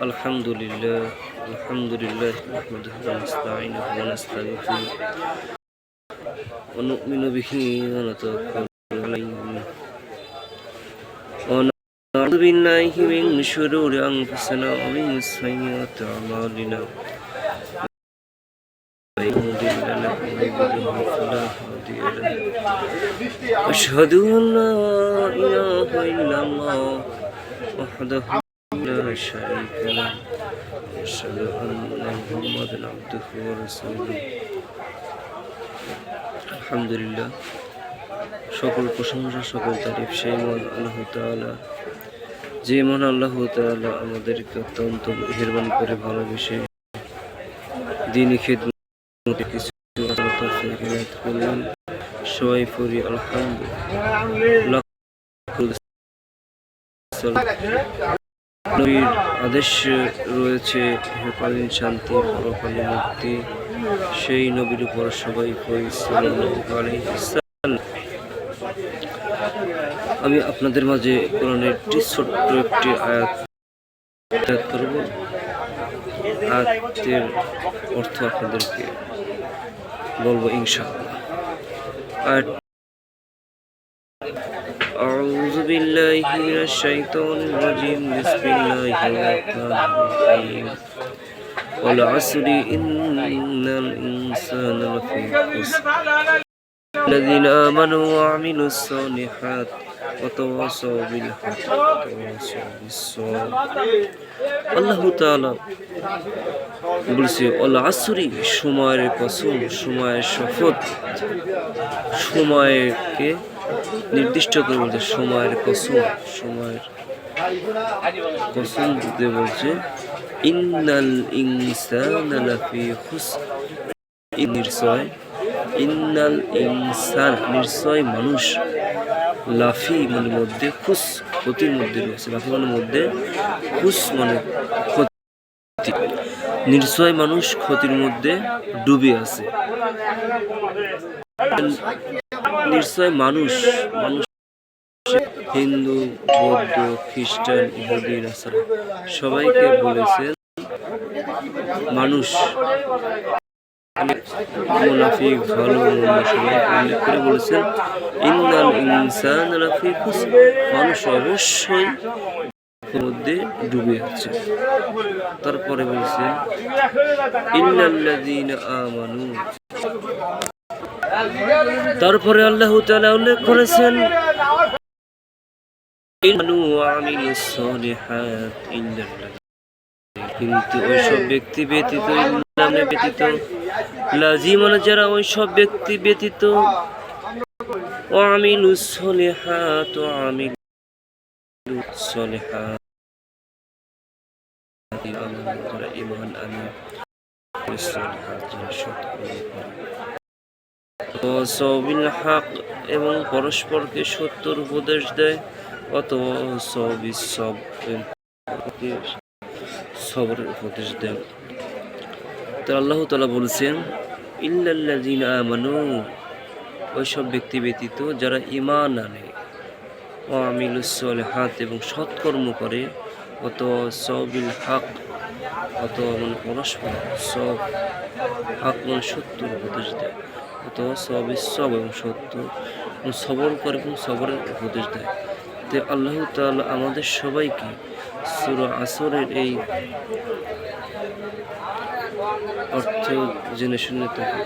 আলহামদুলিল্লাহ আলহামদুলিল্লাহ নাহমাদুহু ওয়া নাস্তাঈনুহু ওয়া নাস্তাগফিরুহ ওয়া নু'মিনু বিহি ওয়া নাতাওয়াক্কালু আলাইহি ওয়া না'উযু বিল্লাহি মিন শুরুরি আনফুসিনা ওয়া মিন সাইয়্যাতি আ'মালিনা من يهده الله فلا هادي له أشهد أن لا إله إلا الله وحده لا شريك له أشهد أن محمدا عبده ورسوله الحمد لله সকল প্রশংসা সকল তারিফ সেই মহান আল্লাহ তাআলা যে মহান আল্লাহ তাআলা আমাদেরকে অত্যন্ত মেহেরবানি করে ভালোবেসে দ্বীনি খিদমত কিছু তৌফিক করলেন। সবাই পড়ি আলহামদুলিল্লাহ। নবীর আদেশ রয়েছে ইহকালীন শান্তি পরকালীন মুক্তি, সেই নবীর উপর সবাই পড়ি সাল্লাল্লাহু আলাইহি ওয়াসাল্লাম। আমি আপনাদের মাঝে কোরআনের ছোট্ট একটি আয়াত করব। আয়াতের অর্থ আপনাদেরকে বলবো ইনশাআল্লাহ। আউযু বিল্লাহি মিনাশ শাইতানির রাজিম। বিসমিল্লাহির রাহমানির রাহিম। ওয়াল আসরি ইন্নাল ইনসানা লাফি খুসর আল্লাযীনা আমানু ওয়া আমিলুস সালিহাত ওয়া তাওয়াসাউ বিল হাক্কি ওয়া তাওয়াসাউ বিস-সাবর। আল্লাহ তাআলা বলছে ওয়াল আসরি, সময়ের কসম, সময়ের শপথ, সময়কে নির্দিষ্ট করে বলছে সময়ের কসম, সময়ের কসম দিতে বলছে ইন্নাল ইনসানা লাফি খুসর। নিশ্চয়, ইন্নাল ইনসান নিশ্চয় মানুষ, লাফি মানে মধ্যে, খুস ক্ষতির মধ্যে রয়েছে। লাফি মানে মধ্যে, খুস মানে ক্ষতি। নিশ্চয় মানুষ ক্ষতির মধ্যে ডুবে আছে। নিশ্চয় মানুষ, হিন্দু, বৌদ্ধ, খ্রিস্টান, ইহুদি, নাসারা সবাইকে বলেছেন মানুষ। মুনাফিক, ভালো মন্দ সবাইকে উল্লেখ করে বলেছেন ইন্নাল ইনসানা লাফি খুসর, মানুষ অবশ্যই মধ্যে ডুবে আছে। তারপরে বলেছেন ইল্লাল্লাযীনা আমানু, তারপরে আল্লাহ তাআলা উল্লেখ করেছেন আমানু ওয়া আমিলুস সালিহাত ইল্লাল্লাহ, কিন্তু ওইসব ব্যক্তি ব্যতীত, ইল্লাল্লাহ ব্যতীত, লাজিমান যারা ওইসব ব্যক্তি ব্যতীত, ওয়া আমিলুস সালিহাত, ওয়া আমিলুস সালিহাত যারা ঈমান আনে, সালিহাত যারা সৎকর্ম করে, ওয়াসাবিল হক এবং পরস্পরকে সত্যর উপদেশ দেয়, ওয়াতাওয়াসাবিস সবর, সবরের উপদেশ দেন। তো আল্লাহ তাআলা বলছেন ইল্লাল্লাযীনা আমানু, ওইসব ব্যক্তি ব্যতীত যারা ঈমান আনে, ওয়া আমিলুস সালিহাত এবং সৎকর্ম করে, ওয়াতাওয়াসাবিল হক, মানে পরস্পর, সব হক মানে সত্যর উপদেশ দেয়, ওয়াতাওয়াসাবিস সবর এবং সত্য সবর করে এবং সবরের উপদেশ দেয়। তো আল্লাহ তাআলা আমাদের সবাইকে সূরা আসরের এই অর্থ জেনে শুনে থাকে।